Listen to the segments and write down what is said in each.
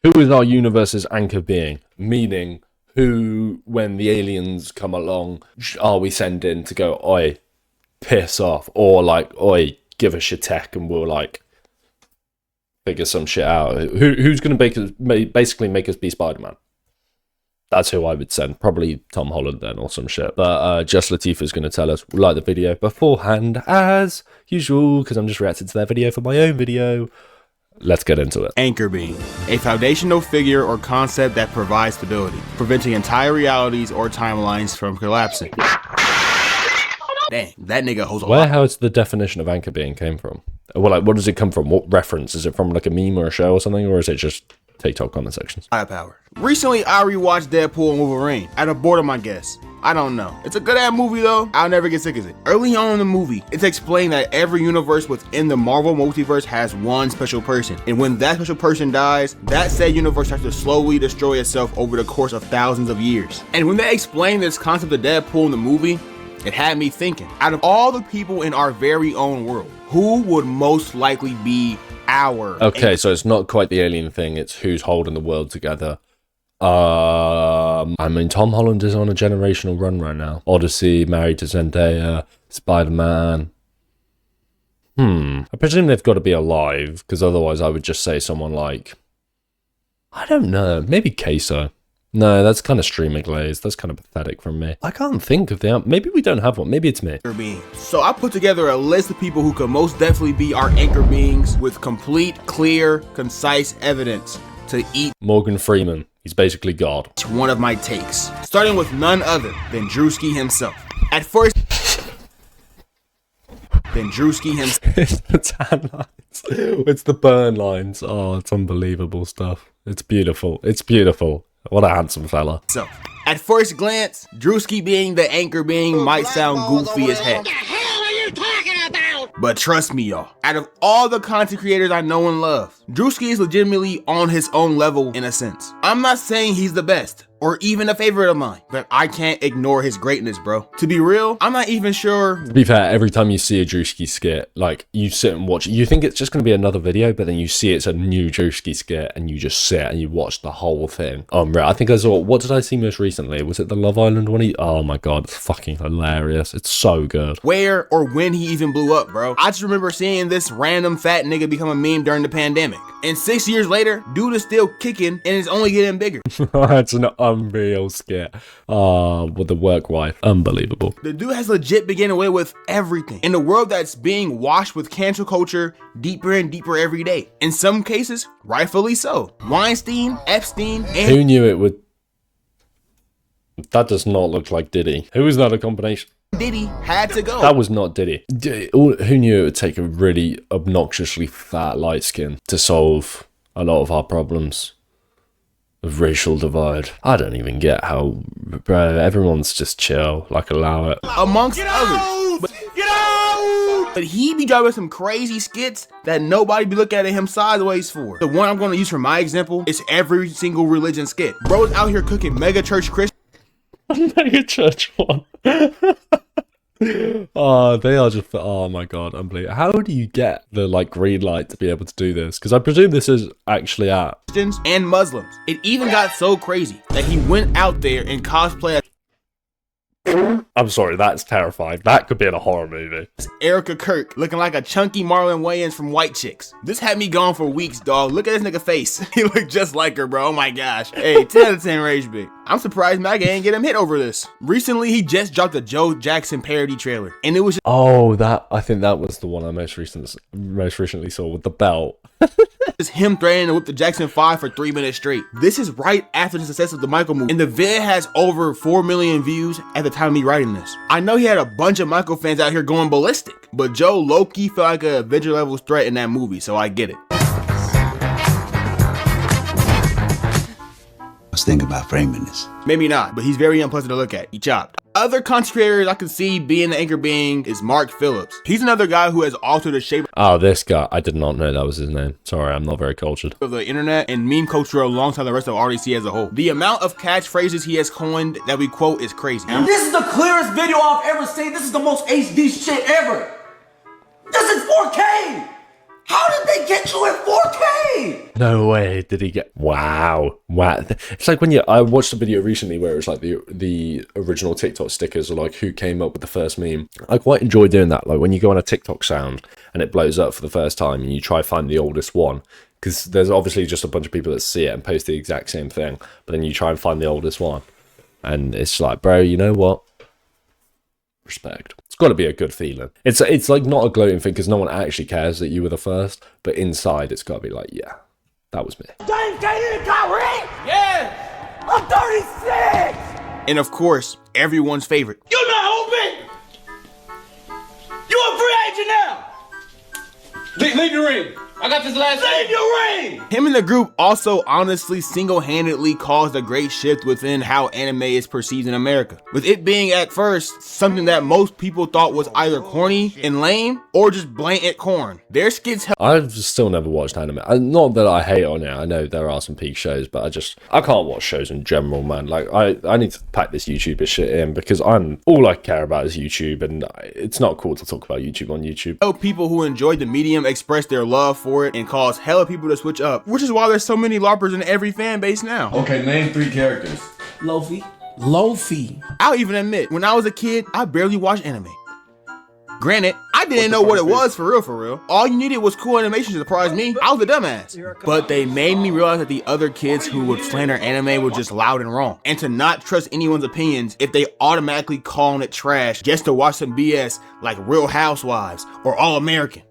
Who is our universe's anchor being? Meaning, who, when the aliens come along, are we sending to go, oi, piss off? Or like, oi, give us your tech and we'll like figure some shit out. Who's going to basically make us be Spider-Man? That's who I would send. Probably Tom Holland then or some shit. But Just Latifah's going to tell us. Like the video beforehand, as usual, because I'm just reacting to their video for my own video. Let's get into it. Anchor being a foundational figure or concept that provides stability, preventing entire realities or timelines from collapsing. Dang, that nigga holds a lot. Where has the definition of anchor being came from? Well, like, what does it come from? What reference? Is it from like a meme or a show or something? Or is it just TikTok comment sections? High power. Recently, I rewatched Deadpool and Wolverine. Out of boredom, I guess. I don't know. It's a good ass movie though. I'll never get sick of it. Early on in the movie, it's explained that every universe within the Marvel multiverse has one special person. And when that special person dies, that said universe starts to slowly destroy itself over the course of thousands of years. And when they explained this concept of Deadpool in the movie, it had me thinking, out of all the people in our very own world, who would most likely be our Okay, so it's not quite the alien thing, it's who's holding the world together. I mean, Tom Holland is on a generational run right now. Odyssey, Married to Zendaya, Spider-Man. I presume they've got to be alive, because otherwise I would just say someone like, I don't know, maybe Queso. No, that's kind of streamer glaze. That's kind of pathetic from me. I can't think of the... Maybe we don't have one. Maybe it's me. So I put together a list of people who could most definitely be our anchor beings with complete, clear, concise evidence to eat Morgan Freeman. He's basically God. One of my takes. Starting with none other than Drewski himself. At first... Then Drewski himself. It's the tan lines. It's the burn lines. Oh, it's unbelievable stuff. It's beautiful. It's beautiful. What a handsome fella. So, at first glance, Drewski being the anchor being might sound goofy as heck. What the hell are you talking about? But trust me, y'all. Out of all the content creators I know and love, Drewski is legitimately on his own level in a sense. I'm not saying he's the best, or even a favorite of mine, but I can't ignore his greatness, bro. To be real, I'm not even sure. To be fair, every time you see a Drewski skit, like, you sit and watch it, you think it's just going to be another video, but then you see it's a new Drewski skit, and you just sit and you watch the whole thing. I think I saw, what did I see most recently? Was it the Love Island one? Oh my god, it's fucking hilarious. It's so good. Where or when he even blew up, bro. I just remember seeing this random fat nigga become a meme during the pandemic. And 6 years later, dude is still kicking and it's only getting bigger. That's an unreal skit. With the work wife. Unbelievable. The dude has legit been getting away with everything. In a world that's being washed with cancel culture deeper and deeper every day. In some cases, rightfully so. Weinstein, Epstein, and... Who knew it would... That does not look like Diddy. Who is that a combination? Diddy had to go. That was not Diddy. Who knew it would take a really obnoxiously fat light skin to solve a lot of our problems of racial divide? I don't even get how, bro, everyone's just chill, like allow it. Amongst others. But he be driving some crazy skits that nobody be looking at him sideways for. The one I'm going to use for my example is every single religion skit. Bro's out here cooking mega church Christian. Mega church one. Oh, they are just, oh my god, unbelievable. How do you get the like green light to be able to do this? Because I presume this is actually at Christians and Muslims. It even got so crazy that he went out there and cosplayed. I'm sorry, that's terrifying. That could be in a horror movie. Erica Kirk looking like a chunky Marlon Wayans from White Chicks. This had me gone for weeks, dog. Look at this nigga face. He looked just like her, bro. Oh my gosh. Hey, 10 out of 10 rage big. I'm surprised Maggie ain't get him hit over this. Recently, he just dropped a Joe Jackson parody trailer, and it was just I think that was the one I most recently saw with the belt. It's him threatening to whip the Jackson 5 for 3 minutes straight. This is right after the success of the Michael movie, and the vid has over 4 million views at the time of me writing this. I know he had a bunch of Michael fans out here going ballistic, but Joe low-key felt like a Avenger level threat in that movie, so I get it. Let's think about framing this. Maybe not, but he's very unpleasant to look at. He chopped. Other content creators I can see being the anchor being is Mark Phillips. He's another guy who has altered the shape Oh, this guy. I did not know that was his name. Sorry, I'm not very cultured. of the internet and meme culture alongside the rest of RDC as a whole. The amount of catchphrases he has coined that we quote is crazy. This is the clearest video I've ever seen. This is the most HD shit ever. This is 4K. How did they get you in 4K? No way did he get... Wow. It's like when I watched a video recently where it was like the original TikTok stickers, or like who came up with the first meme. I quite enjoy doing that. Like when you go on a TikTok sound and it blows up for the first time and you try to find the oldest one, because there's obviously just a bunch of people that see it and post the exact same thing, but then you try and find the oldest one. And it's like, bro, you know what? Respect. It's got to be a good feeling. It's like not a gloating thing because no one actually cares that you were the first, but inside it's got to be like, yeah, that was me. James Kaden and Kyrie? Yeah. I'm 36. And of course, everyone's favorite. You're not open. You a free agent now. Leave the ring. I got this last. Leave your ring. Him and the group also honestly single-handedly caused a great shift within how anime is perceived in America. With it being at first something that most people thought was either corny and lame or just blatant corn. Their skits I've still never watched anime. Not that I hate on it. I know there are some peak shows, but I can't watch shows in general, man. Like I need to pack this YouTuber shit in because all I care about is YouTube, and it's not cool to talk about YouTube on YouTube. people who enjoyed the medium express their love for it and cause hella people to switch up, which is why there's so many LARPers in every fan base now. Okay, name 3 characters. Lofi. I'll even admit, when I was a kid, I barely watched anime. Granted, I didn't know what it was for real. All you needed was cool animation to surprise me. I was a dumbass. But they made me realize that the other kids who would slander anime were just loud and wrong. And to not trust anyone's opinions if they automatically calling it trash just to watch some BS like Real Housewives or All American.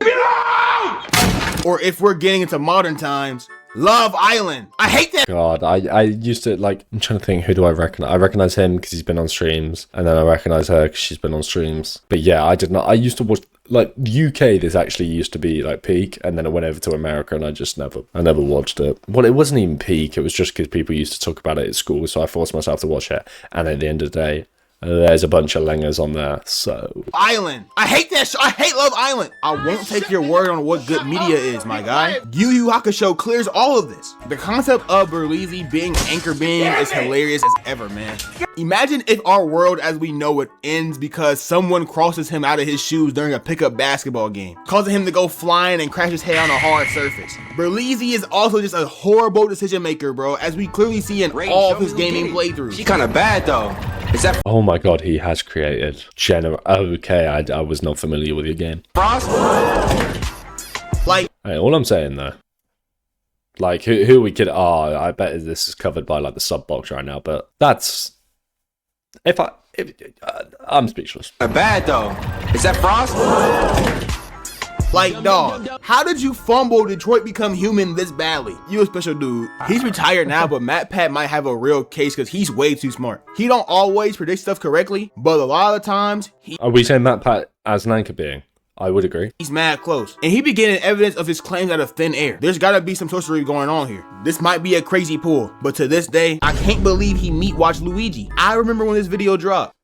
Or if we're getting into modern times, Love Island. I hate that. God, I used to, like, I'm trying to think, who do I recognize? I recognize him because he's been on streams, and then I recognize her because she's been on streams. But yeah, I used to watch, like, UK, this actually used to be, like, peak, and then it went over to America, and I never watched it. Well, it wasn't even peak, it was just because people used to talk about it at school, so I forced myself to watch it, and at the end of the day, there's a bunch of lengers on there, so... Island. I hate that show. I hate Love Island. I won't take your word on what good media is, my guy. Yu Yu Hakusho clears all of this. The concept of Berlizzi being anchor being is hilarious as ever, man. Imagine if our world as we know it ends because someone crosses him out of his shoes during a pickup basketball game, causing him to go flying and crash his head on a hard surface. Berlizzi is also just a horrible decision maker, bro, as we clearly see in all of his gaming playthroughs. She kind of bad though. Is that Oh my god, he has created okay, I was not familiar with your game. Frost? Like, Hey, all I'm saying though, like who we could I bet this is covered by like the sub box right now, but that's I'm speechless. Bad though. Is that Frost? Like, dog, how did you fumble Detroit become human this badly? You a special dude. He's retired now, but Matt Pat might have a real case because he's way too smart. He don't always predict stuff correctly, but a lot of the times, Are we saying Matt Pat as an anchor being? I would agree. he's mad close. And he be getting evidence of his claims out of thin air. There's gotta be some sorcery going on here. This might be a crazy pull, but to this day, I can't believe he meat watched Luigi. I remember when this video dropped.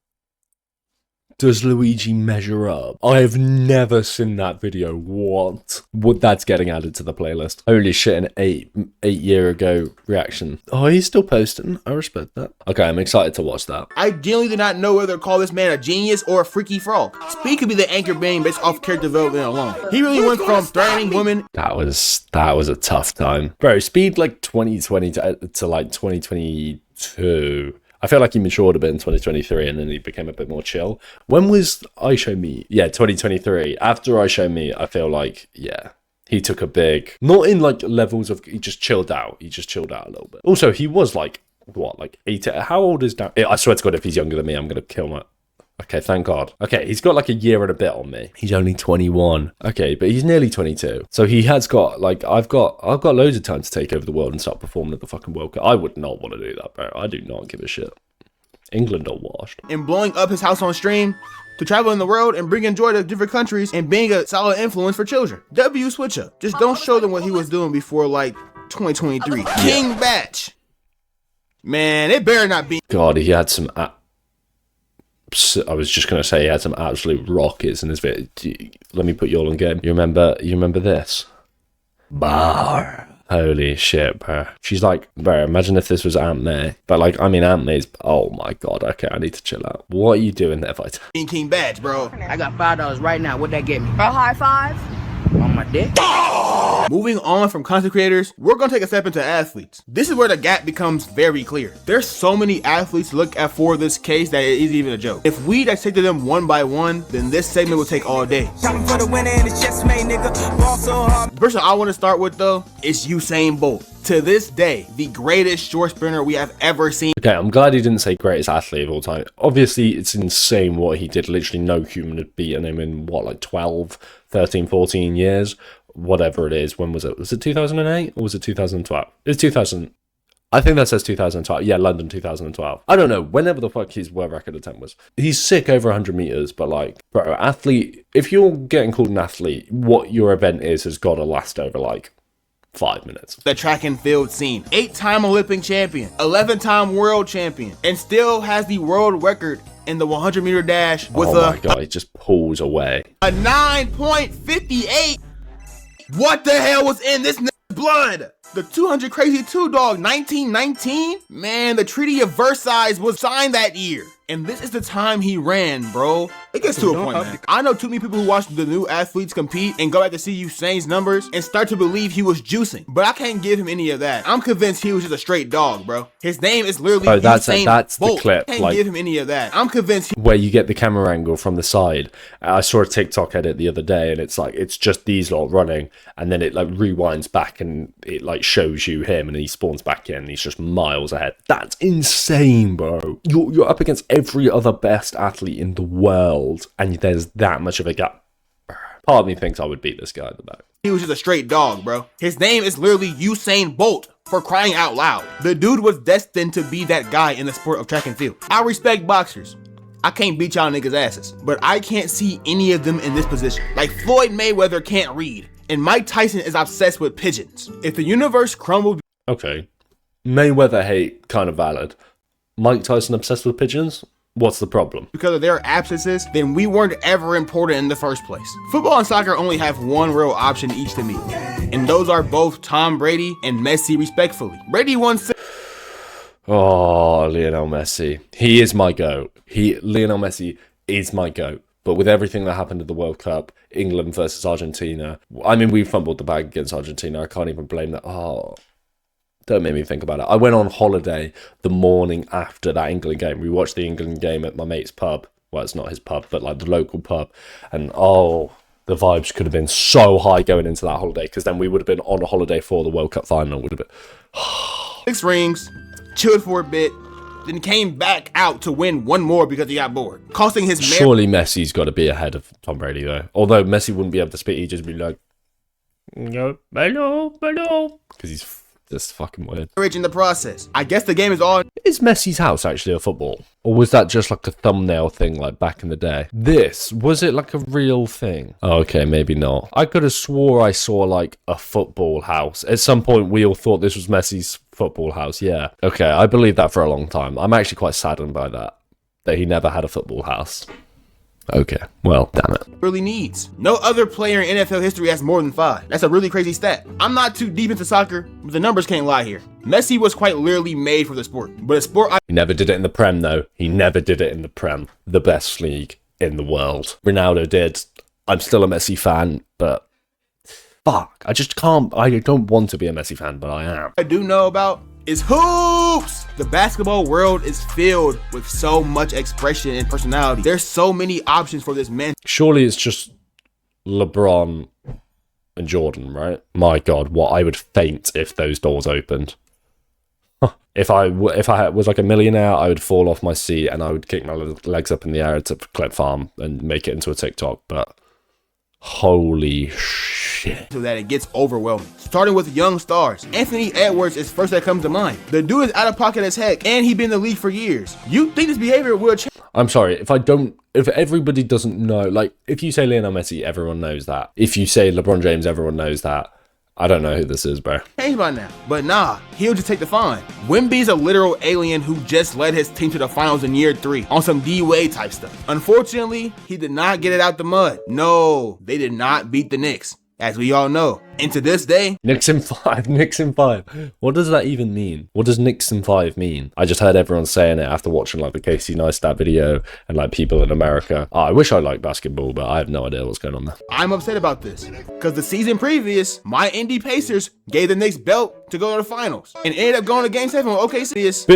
Does Luigi measure up? I have never seen that video. What? That's getting added to the playlist. Holy shit, an eight year ago reaction. Oh, he's still posting. I respect that. Okay, I'm excited to watch that. I genuinely did not know whether to call this man a genius or a freaky frog. Speed could be the anchor being based off character development alone. He really went from threatening women. That was a tough time. Bro, Speed like 2020 to like 2022. I feel like he matured a bit in 2023 and then he became a bit more chill. When was I Show Me? Yeah, 2023. After I Show Me, I feel like, yeah, he took a big, not in like levels of, he just chilled out. He just chilled out a little bit. Also, he was like, what, like 8? How old is Dan? I swear to God, if he's younger than me, I'm going to kill my... Okay, thank God. Okay, he's got like a year and a bit on me. He's only 21. Okay, but he's nearly 22. So he has got like, I've got loads of time to take over the world and start performing at the fucking World Cup. I would not want to do that, bro. I do not give a shit. England are washed. And blowing up his house on stream to travel in the world and bringing joy to different countries and being a solid influence for children. W switch up. Just don't show them what he was doing before like 2023. King Batch. Man, it better not be. God, he had some... I was just going to say he had some absolute rockets in his video. Let me put you all on game. You remember this? Bar. Holy shit, bro. She's like, bro, imagine if this was Aunt May. But like, I mean, Aunt May's, oh my God, okay, I need to chill out. What are you doing there, Vita? King Badge, bro. I got $5 right now. What'd that get me? A high five? On my dick? Moving on from content creators, we're gonna take a step into athletes. This is where the gap becomes very clear. There's so many athletes to look at for this case that it isn't even a joke. If we dissected them one by one, then this segment will take all day. Shopping for the winner in the chest made, nigga. Ball so hard. The person I want to start with though is Usain Bolt. To this day, the greatest short sprinter we have ever seen. Okay, I'm glad he didn't say greatest athlete of all time. Obviously, it's insane what he did. Literally no human had beaten him in, what, like 12, 13, 14 years? Whatever it is. When was it? Was it 2008 or was it 2012? It's 2000. I think that says 2012. Yeah, London 2012. I don't know. Whenever the fuck his world record attempt was. He's sick over 100 meters, but like, bro, athlete, if you're getting called an athlete, what your event is has got to last over like 5 minutes. The track and field scene. 8-time Olympic champion, 11-time world champion, and still has the world record in the 100-meter dash with oh my god, he just pulls away. a 9.58. What the hell was in this blood? The 200 Crazy 2 dog, 1919? Man, the Treaty of Versailles was signed that year. And this is the time he ran, bro. It gets to a point, man. I know too many people who watch the new athletes compete and go back to see Usain's numbers and start to believe he was juicing. But I can't give him any of that. I'm convinced he was just a straight dog, bro. His name is literally Usain that's Bolt. the clip. I can't Like, give him any of that. I'm convinced where you get the camera angle from the side. I saw a TikTok edit the other day, and it's like it's just these lot running, and then it like rewinds back, and it like shows you him, and he spawns back in, and he's just miles ahead. That's insane, bro. You're up against every other best athlete in the world, and there's that much of a gap. Part of me thinks I would beat this guy at the back. he was just a straight dog, bro. His name is literally Usain Bolt, for crying out loud. The dude was destined to be that guy in the sport of track and field. I respect boxers. I can't beat y'all niggas' asses, but I can't see any of them in this position. Like Floyd Mayweather can't read, and Mike Tyson is obsessed with pigeons. If the universe crumbled... Okay. Mayweather hate, kind of valid. Mike Tyson obsessed with pigeons? What's the problem? because of their absences, then we weren't ever important in the first place. Football and soccer only have one real option each to me, and those are both Tom Brady and Messi respectfully. Brady won Oh, Lionel Messi. He is my GOAT. Lionel Messi is my GOAT. But with everything that happened at the World Cup, England versus Argentina, I mean, we fumbled the bag against Argentina. I can't even blame that. Oh, don't make me think about it. I went on holiday the morning after that England game. We watched the England game at my mate's pub. Well, it's not his pub, but like the local pub. And oh, the vibes could have been so high going into that holiday, because then we would have been on a holiday for the World Cup final. Would have been 6 rings, chilled for a bit, then came back out to win one more because he got bored, costing his surely Messi's got to be ahead of Tom Brady though. Although Messi wouldn't be able to speak, he'd just be like, no, hello, because he's just fucking weird. marriage in the process. I guess the game is all... Is Messi's house actually a football? Or was that just like a thumbnail thing like back in the day? Was it like a real thing? Oh, okay, maybe not. I could have swore I saw like a football house. At some point we all thought this was Messi's football house, yeah. Okay, I believed that for a long time. I'm actually quite saddened by that he never had a football house. Okay, well, damn it. really needs. No other player in NFL history has more than 5. That's a really crazy stat. I'm not too deep into soccer, but the numbers can't lie here. Messi was quite literally made for the sport, but a sport He never did it in the Prem, though. He never did it in the Prem, the best league in the world. Ronaldo did. I'm still a Messi fan, but fuck, I don't want to be a Messi fan, but I am. I do know about is hoops. The basketball world is filled with so much expression and personality. There's so many options for this man. Surely it's just LeBron and Jordan, right? My God, what I would faint if those doors opened. If I was like a millionaire, I would fall off my seat and I would kick my legs up in the air to clip farm and make it into a TikTok. But holy shit. So that it gets overwhelming. Starting with young stars. Anthony Edwards is first that comes to mind. The dude is out of pocket as heck, and he's been in the league for years. You think this behavior will change? I'm sorry, if everybody doesn't know, like, if you say Lionel Messi, everyone knows that. If you say LeBron James, everyone knows that. I don't know who this is, bro. Change by now. But nah, he'll just take the fine. Wemby's a literal alien who just led his team to the finals in year 3 on some D-Wade type stuff. Unfortunately, he did not get it out the mud. No, they did not beat the Knicks. as we all know. And to this day, Nixon 5, Nixon 5. What does that even mean? What does Nixon 5 mean? I just heard everyone saying it after watching like the Casey Neistat video and like people in America. I wish I liked basketball, but I have no idea what's going on there. I'm upset about this. Because the season previous, my Indy Pacers gave the Knicks belt to go to the finals. And ended up going to Game 7 with OKC.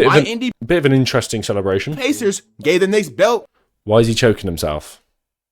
Bit of an interesting celebration. Pacers gave the Knicks belt. Why is he choking himself?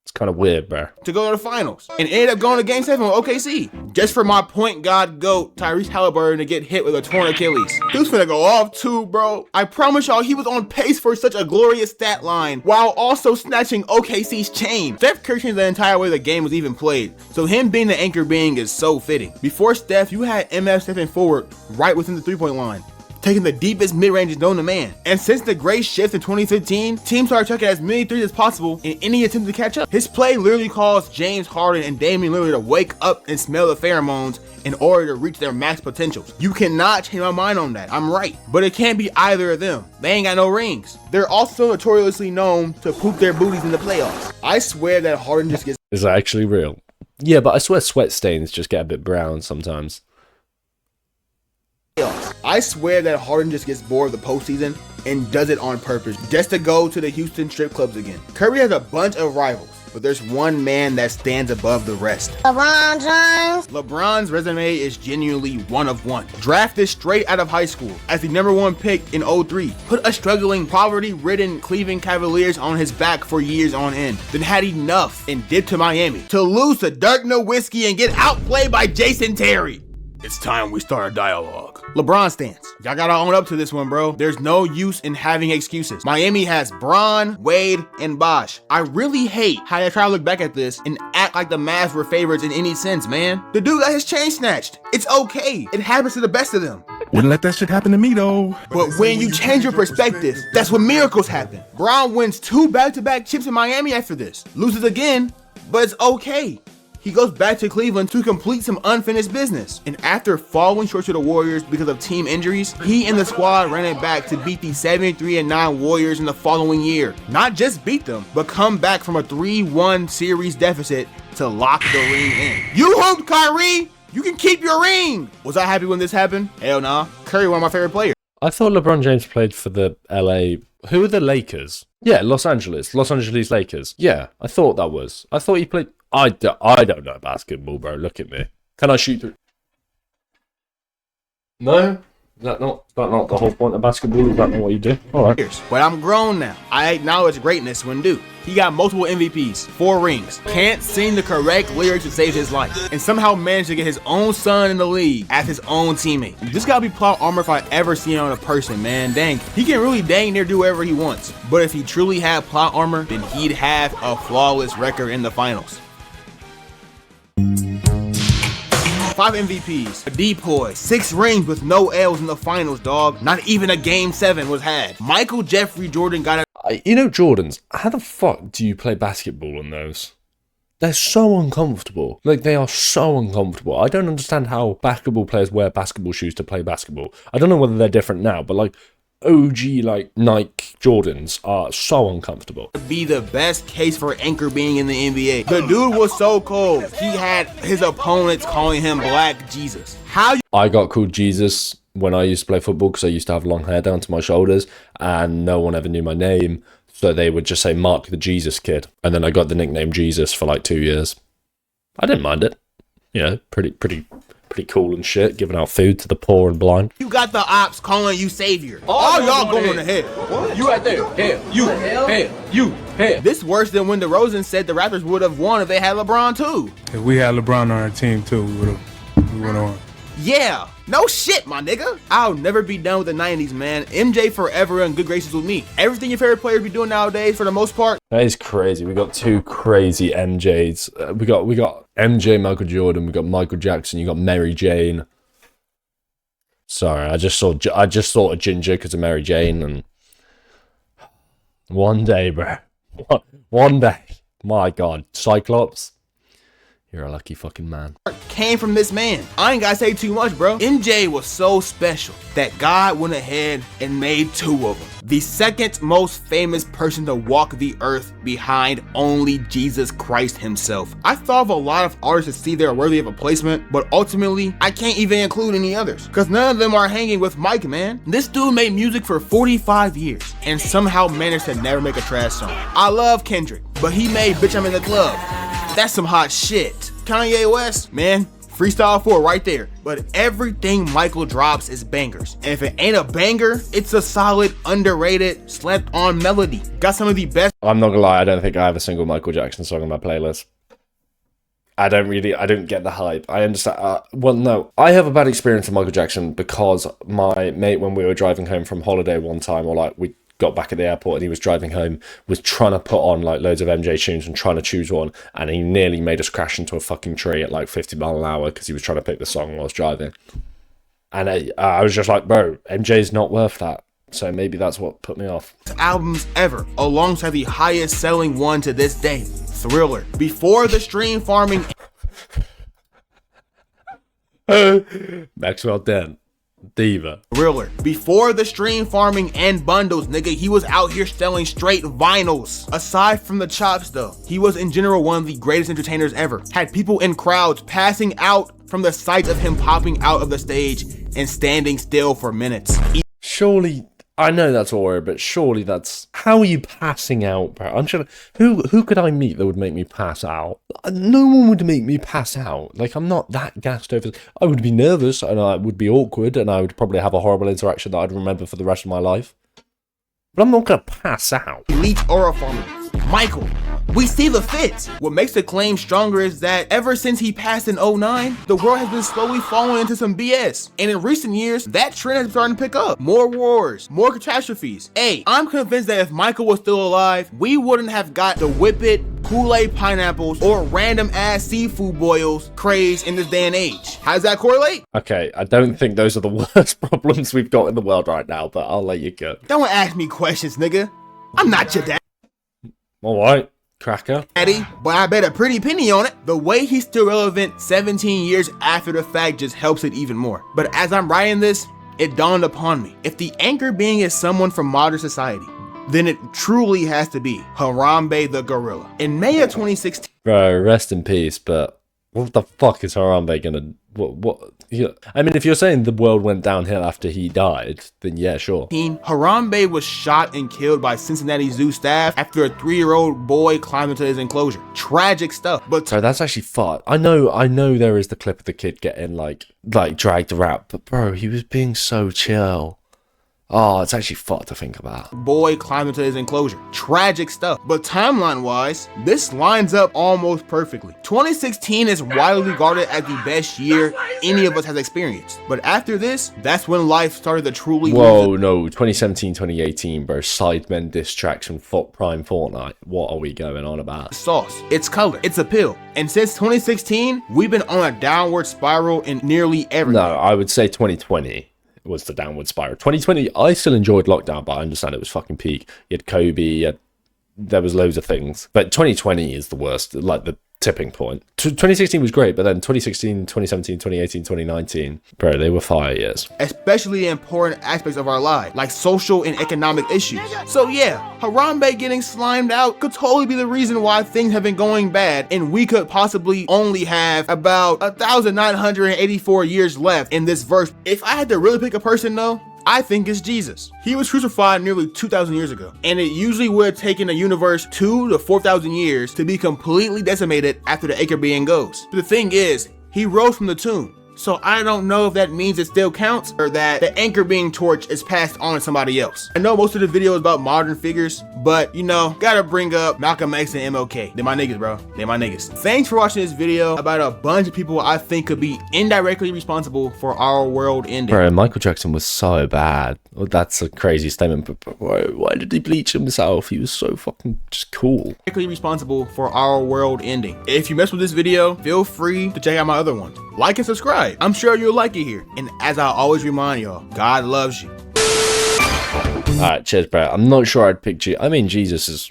It's kind of weird, bro. To go to the finals. And ended up going to Game 7 with OKC. Just for my point guard GOAT, Tyrese Halliburton, to get hit with a torn Achilles. Dude's finna go off too, bro. I promise y'all he was on pace for such a glorious stat line while also snatching OKC's chain. Steph Curry changed the entire way the game was even played. So him being the anchor being is so fitting. Before Steph, you had MF stepping forward right within the 3-point line, taking the deepest mid-ranges known to man. And since the great shift in 2015, teams started chucking as many threes as possible in any attempt to catch up. His play literally caused James Harden and Damian Lillard to wake up and smell the pheromones in order to reach their max potentials. You cannot change my mind on that. I'm right. But it can't be either of them. They ain't got no rings. They're also notoriously known to poop their booties in the playoffs. I swear that Harden just gets... Is that actually real? Yeah, but I swear sweat stains just get a bit brown sometimes. I swear that Harden just gets bored of the postseason and does it on purpose just to go to the Houston strip clubs again. Curry has a bunch of rivals, but there's one man that stands above the rest. LeBron James. LeBron's resume is genuinely one of one. Drafted straight out of high school as the #1 pick in 2003. Put a struggling, poverty-ridden Cleveland Cavaliers on his back for years on end. Then had enough and dipped to Miami to lose to Dirk Nowitzki and get outplayed by Jason Terry. It's time we start a dialogue. LeBron stance. Y'all gotta own up to this one, bro. There's no use in having excuses. Miami has Bron, Wade, and Bosh. I really hate how they try to look back at this and act like the Mavs were favorites in any sense, man. The dude got his chain snatched. It's okay. It happens to the best of them. Wouldn't let that shit happen to me, though. But when you change your perspective, that's when miracles happen. Bron wins 2 back-to-back chips in Miami after this. Loses again, but it's okay. He goes back to Cleveland to complete some unfinished business. And after falling short to the Warriors because of team injuries, he and the squad ran it back to beat the 73-9 Warriors in the following year. Not just beat them, but come back from a 3-1 series deficit to lock the ring in. You hooped, Kyrie! You can keep your ring! Was I happy when this happened? Hell nah. Curry, one of my favorite players. I thought LeBron James played for the LA... Who are the Lakers? Yeah, Los Angeles Lakers. Yeah, I thought that was. I thought he played... I don't know basketball, bro. Look at me. Can I shoot through? No? Is that not the whole point of basketball? Is that not what you do? Alright. But I'm grown now. I acknowledge greatness when due. He got multiple MVPs, 4 rings, can't sing the correct lyrics to save his life, and somehow managed to get his own son in the league as his own teammate. This gotta be plot armor if I ever see it on a person, man. Dang. He can really dang near do whatever he wants. But if he truly had plot armor, then he'd have a flawless record in the finals. 5 MVPs, a depoy, 6 rings with no L's in the finals, dog. Not even a Game 7 was had. Michael Jeffrey Jordan got a... You know, Jordans, how the fuck do you play basketball in those? They're so uncomfortable. Like, they are so uncomfortable. I don't understand how basketball players wear basketball shoes to play basketball. I don't know whether they're different now, but like, OG like Nike Jordans are so uncomfortable. Be the best case for anchor being in the NBA. The dude was so cold. He had his opponents calling him Black Jesus. How you... I got called Jesus when I used to play football because I used to have long hair down to my shoulders and no one ever knew my name. So they would just say Mark the Jesus Kid. And then I got the nickname Jesus for like 2 years. I didn't mind it. You know, pretty cool and shit, giving out food to the poor and blind. You got the ops calling you savior. All y'all going to hell. What? You right there. Hell. You. Hell. You. Hell. This worse than when DeRozan said the Raptors would have won if they had LeBron too. If we had LeBron on our team too, we would have won. Yeah, no shit, my nigga. I'll never be done with the 90s, man. MJ forever in good graces with me. Everything your favorite players be doing nowadays, for the most part. That is crazy. We got 2 crazy MJs. We got MJ, Michael Jordan. We got Michael Jackson. You got Mary Jane. Sorry, I just thought of Ginger because of Mary Jane. And one day, bro. One day. My God, Cyclops. You're a lucky fucking man. Came from this man. I ain't gotta say too much, bro. MJ was so special that God went ahead and made two of them. The second most famous person to walk the earth behind only Jesus Christ himself. I thought of a lot of artists to see they're worthy of a placement, but ultimately, I can't even include any others, because none of them are hanging with Mike, man. This dude made music for 45 years and somehow managed to never make a trash song. I love Kendrick, but he made Bitch I'm in the Club. That's some hot shit. Kanye West, man, freestyle 4 right there. But everything Michael drops is bangers. And if it ain't a banger, it's a solid, underrated, slept on melody. Got some of the best. I'm not gonna lie, I don't think I have a single Michael Jackson song on my playlist. I don't get the hype. I understand. Well, no, I have a bad experience with Michael Jackson because my mate, when we were driving home from holiday one time, or like we got back at the airport and he was driving home, was trying to put on like loads of MJ tunes and trying to choose one, and he nearly made us crash into a fucking tree at like 50 mile an hour because he was trying to pick the song while I was driving. And I was just like, bro, MJ's not worth that. So maybe that's what put me off. Albums ever, alongside the highest selling one to this day, Thriller. Before the stream farming. Maxwell Dent. Diva. Thriller. Before the stream farming and bundles, nigga, he was out here selling straight vinyls. Aside from the chops though, he was in general one of the greatest entertainers ever. Had people in crowds passing out from the sight of him popping out of the stage and standing still for minutes. Surely, I know that's all, but surely that's... How are you passing out, bro? I'm sure... Who could I meet that would make me pass out? No one would make me pass out. Like, I'm not that gassed over... I would be nervous, and I would be awkward, and I would probably have a horrible interaction that I'd remember for the rest of my life. But I'm not gonna pass out. Elite aura farming. Michael, we see the fit. What makes the claim stronger is that ever since he passed in 09, the world has been slowly falling into some BS. And in recent years, that trend has been starting to pick up. More wars, more catastrophes. Hey, I'm convinced that if Michael was still alive, we wouldn't have got the Whip It, Kool-Aid pineapples, or random ass seafood boils craze in this day and age. How does that correlate? Okay, I don't think those are the worst problems we've got in the world right now, but I'll let you go. Don't ask me questions, nigga. I'm not your dad. Alright, cracker. Daddy, but I bet a pretty penny on it. The way he's still relevant 17 years after the fact just helps it even more. But as I'm writing this, it dawned upon me. If the anchor being is someone from modern society, then it truly has to be Harambe the Gorilla. In May of 2016, Bro, rest in peace, but what the fuck is Harambe gonna... What? Yeah. I mean, if you're saying the world went downhill after he died, then yeah, sure. Harambe was shot and killed by Cincinnati Zoo staff after a 3-year-old boy climbed into his enclosure. Tragic stuff, but... Sorry, that's actually fucked. I know there is the clip of the kid getting, like dragged around, but bro, he was being so chill. Oh, it's actually fucked to think about. Boy climbed into his enclosure. Tragic stuff. But timeline-wise, this lines up almost perfectly. 2016 is widely regarded as the best year any of us has experienced. But after this, that's when life started to truly... Whoa, no. 2017, 2018, bro. Sidemen diss tracks from Prime Fortnite. What are we going on about? Sauce. It's color. It's appeal. And since 2016, we've been on a downward spiral in nearly everything. No, I would say 2020. Was the downward spiral. 2020, I still enjoyed lockdown, but I understand it was fucking peak. You had Kobe, there was loads of things. But 2020 is the worst, like the tipping point. 2016 was great, but then 2016, 2017, 2018, 2019, bro, they were fire years. Especially in important aspects of our lives, like social and economic issues. So yeah, Harambe getting slimed out could totally be the reason why things have been going bad, and we could possibly only have about 1,984 years left in this verse. If I had to really pick a person though, I think it's Jesus. He was crucified nearly 2,000 years ago, and it usually would have taken a universe 2,000 to 4,000 years to be completely decimated after the Acre being goes. But the thing is, he rose from the tomb. So I don't know if that means it still counts or that the anchor being torched is passed on to somebody else. I know most of the video is about modern figures, but you know, gotta bring up Malcolm X and MLK. They're my niggas, bro. They're my niggas. Thanks for watching this video about a bunch of people I think could be indirectly responsible for our world ending. Bro, Michael Jackson was so bad. Well, that's a crazy statement, but bro, why did he bleach himself? He was so fucking just cool. Directly responsible for our world ending. If you mess with this video, feel free to check out my other one. Like and subscribe. I'm sure you'll like it here. And as I always remind y'all, God loves you. Alright, cheers, bro. I'm not sure I'd pick you. I mean, Jesus is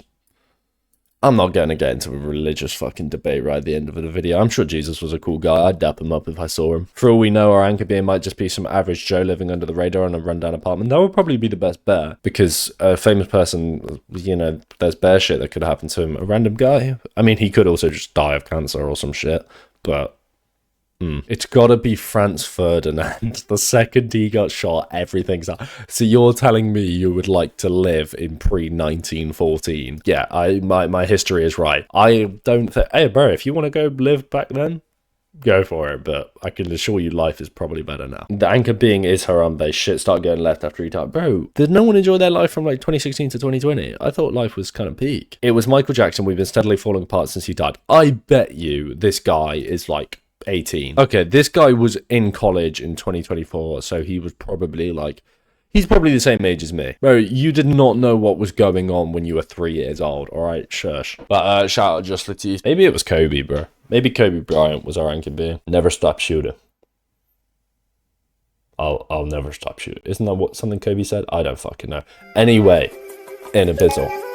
I'm not going to get into a religious fucking debate right at the end of the video. I'm sure Jesus was a cool guy. I'd dap him up if I saw him. For all we know, our anchor being might just be some average Joe living under the radar in a rundown apartment. That would probably be the best bet, because a famous person, you know, there's bear shit that could happen to him. A random guy, I mean, he could also just die of cancer or some shit, but it's gotta be Franz Ferdinand. The second he got shot, everything's up. So you're telling me you would like to live in pre-1914? Yeah, my history is right. I don't think... Hey, bro, if you want to go live back then, go for it, but I can assure you life is probably better now. The anchor being is Harambe. Shit started going left after he died. Bro, did no one enjoy their life from like 2016 to 2020? I thought life was kind of peak. It was Michael Jackson. We've been steadily falling apart since he died. I bet you this guy is like 18. Okay, this guy was in college in 2024, so he was probably like... He's probably the same age as me. Bro, you did not know what was going on when you were 3 years old, alright? Shush. But shout out Just Latif. Maybe it was Kobe, bro. Maybe Kobe Bryant was our anchor being. Never stop shooting. I'll never stop shooting. Isn't that what something Kobe said? I don't fucking know. Anyway, in a bizzle.